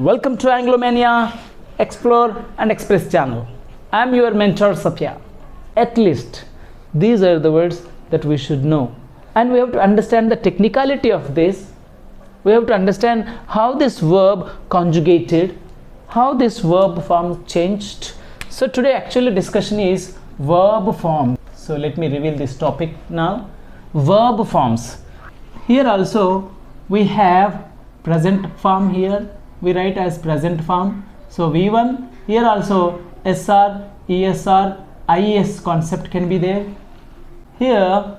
Welcome to Anglomania Explore and Express channel. I am your mentor Satya. At least these are the words that we should know, and we have to understand the technicality of this. We have to understand how this verb conjugated, how this verb form changed. So today actually discussion is verb form. So let me reveal this topic now. Verb forms. Here also we have present form. Here we write as present form. So V1. Here also SR, ESR, IES concept can be there. Here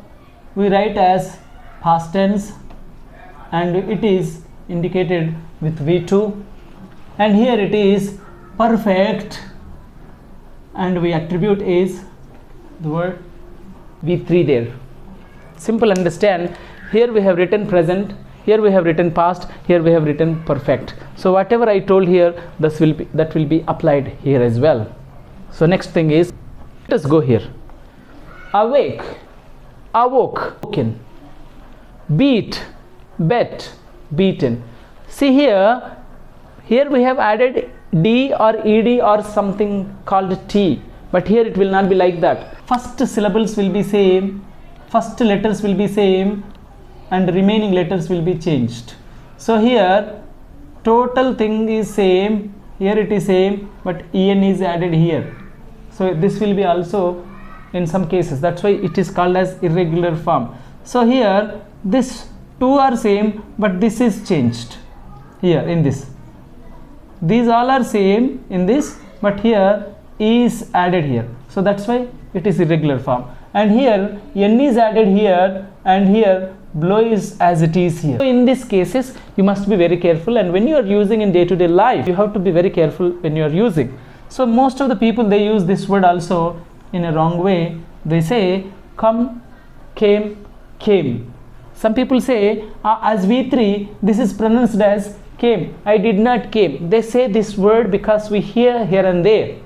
we write as past tense and it is indicated with V2, and here it is perfect and we attribute is the word V3 there. Simple, understand. Here we have written present, here we have written past, here we have written perfect. So whatever I told here, that will be applied here as well. So next thing is, let us go here. Awake, awoke, woken. Beat, bet, beaten. See here we have added D or ED or something called T, but here it will not be like that. First syllables will be same, first letters will be same, and remaining letters will be changed. So here total thing is same, here it is same, but en is added here. So this will be also in some cases, that's why it is called as irregular form. So here this two are same, but this is changed here in this. These all are same in this, but here is added here. So that's why it is irregular form. And here n is added here, and here below is as it is here. So in these cases you must be very careful, and when you are using in day-to-day life you have to be very careful when you are using. So most of the people, they use this word also in a wrong way. They say come, came, came. Some people say as V3 this is pronounced as came. I did not came. They say this word because we hear here and there.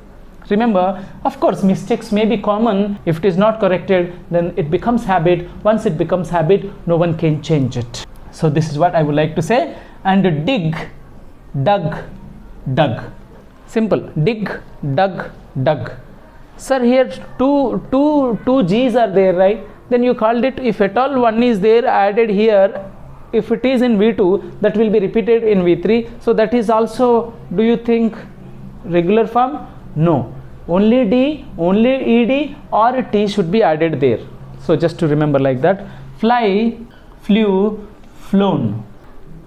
Remember, of course mistakes may be common. If it is not corrected, then it becomes habit. Once it becomes habit, no one can change it. So this is what I would like to say. And dig, dug, dug. Simple. Dig, dug, dug. Sir, here two G's are there, right? Then you called it, if at all one is there added here, if it is in V2, that will be repeated in V3. So that is also, do you think, regular form? No. Only D, only ED or T should be added there. So just to remember like that. Fly, flew, flown.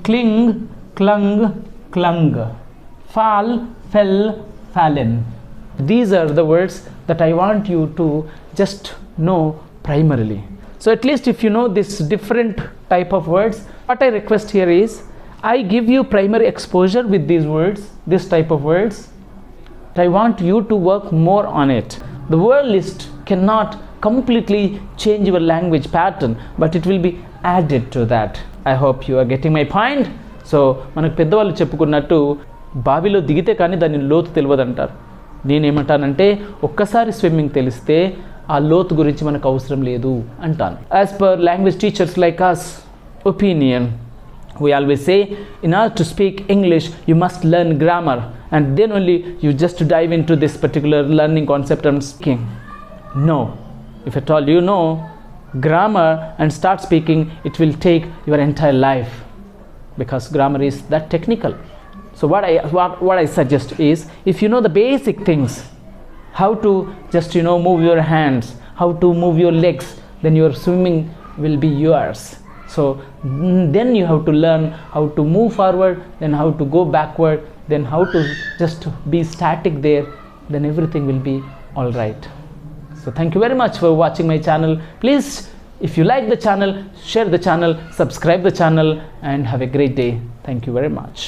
Cling, clung, clung. Fall, fell, fallen. These are the words that I want you to just know primarily. So at least if you know this different type of words, what I request here is, I give you primary exposure with these words, this type of words. I want you to work more on it. The word list cannot completely change your language pattern, but it will be added to that. I hope you are getting my point. So మనకు పెద్దవాళ్ళు చెప్పుకున్నట్టు బావిలో దిగితే కానీ దాని లోతు తెలియదంటారు. నేనేమంటానంటే ఒక్కసారి స్విమ్మింగ్ తెలిస్తే ఆ లోతు గురించి మనకు అవసరం లేదు అంటాను. As per language teachers like us opinion, we always say, in order to speak English you must learn grammar, and then only you just dive into this particular learning concept I'm speaking. No, if at all you know grammar and start speaking, it will take your entire life, because grammar is that technical. So what I suggest is, if you know the basic things, how to just move your hands, how to move your legs, then your swimming will be yours. So then you have to learn how to move forward, then how to go backward, then how to just be static there, then everything will be all right. So thank you very much for watching my channel. Please, if you like the channel, share the channel, subscribe the channel, and have a great day. Thank you very much.